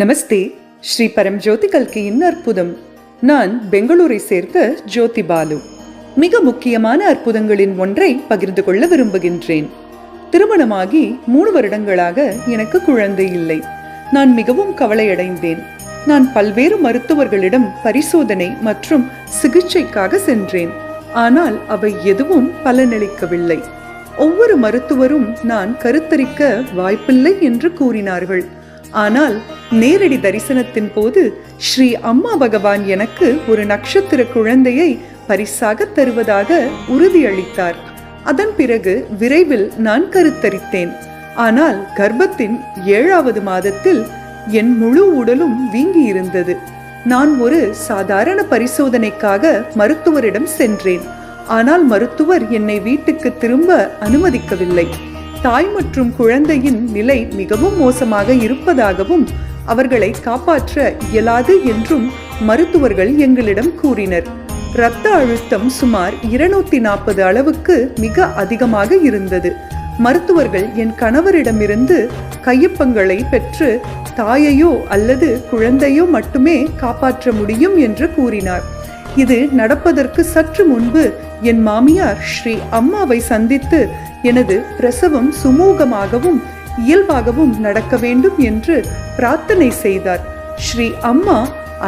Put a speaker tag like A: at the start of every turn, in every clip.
A: நமஸ்தே. ஸ்ரீ பரம்ஜோதி கல்கியின் அற்புதம். நான் பெங்களூரை சேர்ந்த ஜோதி பாலு. மிக முக்கியமான அற்புதங்களின் ஒன்றை பகிர்ந்து கொள்ள விரும்புகின்றேன். திருமணமாகி 3 வருடங்களாக எனக்கு குழந்தை இல்லை. நான் மிகவும் கவலையடைந்தேன். நான் பல்வேறு மருத்துவர்களிடம் பரிசோதனை மற்றும் சிகிச்சைக்காக சென்றேன். ஆனால் அவை எதுவும் பலனளிக்கவில்லை. ஒவ்வொரு மருத்துவரும் நான் கருத்தரிக்க வாய்ப்பில்லை என்று கூறினார்கள். ஆனால் நேரடி தரிசனத்தின் போது ஸ்ரீ அம்மா பகவான் எனக்கு ஒரு நட்சத்திர குழந்தையை பரிசாக தருவதாக உறுதியளித்தார். அதன் பிறகு விரைவில் நான் கருத்தரித்தேன். ஆனால் கர்ப்பத்தின் 7வது மாதத்தில் என் முழு உடலும் வீங்கி இருந்தது. நான் ஒரு சாதாரண பரிசோதனைக்காக மருத்துவரிடம் சென்றேன். ஆனால் மருத்துவர் என்னை வீட்டுக்கு திரும்ப அனுமதிக்கவில்லை. தாய் மற்றும் குழந்தையின் நிலை மிகவும் மோசமாக இருப்பதாகவும் அவர்களை காப்பாற்ற இயலாது என்றும் மருத்துவர்கள் எங்களிடம் கூறினர். இரத்த அழுத்தம் சுமார் 240 அளவுக்கு மிக அதிகமாக இருந்தது. மருத்துவர்கள் என் கணவரிடமிருந்து கையொப்பங்களை பெற்று தாயையோ அல்லது குழந்தையோ மட்டுமே காப்பாற்ற முடியும் என்று கூறினார். இது நடப்பதற்கு சற்று முன்பு என் மாமியார் ஸ்ரீ அம்மாவை சந்தித்து எனது பிரசவம் சுமூகமாகவும் இயல்பாகவும் நடக்க வேண்டும் என்று பிரார்த்தனை செய்தார். ஸ்ரீ அம்மா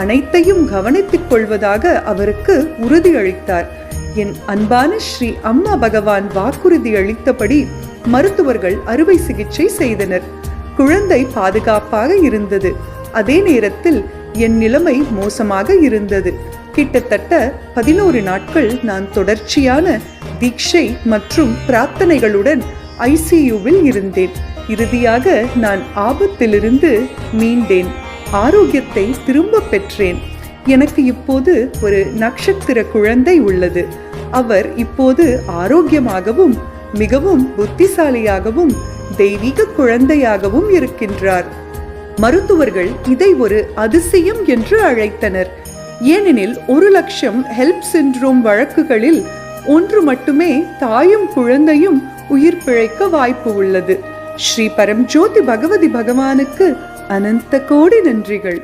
A: அனைத்தையும் கவனித்துக் கொள்வதாக அவருக்கு உறுதியளித்தார். என் அன்பான ஸ்ரீ அம்மா பகவான் வாக்குறுதி அளித்தபடி மருத்துவர்கள் அறுவை சிகிச்சை செய்தனர். குழந்தை பாதுகாப்பாக இருந்தது. அதே நேரத்தில் என் நிலைமை மோசமாக இருந்தது. கிட்டத்தட்ட 11 நாட்கள் நான் தொடர்ச்சியான தீட்சை மற்றும் பிரார்த்தனைகளுடன் ஐசியூவில் இருந்தேன். இறுதியாக நான் ஆபத்திலிருந்து மீண்டேன். ஆரோக்கியத்தை திரும்ப பெற்றேன். எனக்கு இப்போது ஒரு நட்சத்திர குழந்தை உள்ளது. அவர் இப்போது ஆரோக்கியமாகவும் மிகவும் புத்திசாலியாகவும் தெய்வீக குழந்தையாகவும் இருக்கின்றார். மருத்துவர்கள் இதை ஒரு அதிசயம் என்று அழைத்தனர். ஏனெனில் 1 லட்சம் ஹெல்ப் சிண்ட்ரோம் வழக்குகளில் 1 மட்டுமே தாயும் குழந்தையும் உயிர் பிழைக்க வாய்ப்பு உள்ளது. ஸ்ரீ பரம்ஜோதி பகவதி பகவானுக்கு அனந்த கோடி நன்றிகள்.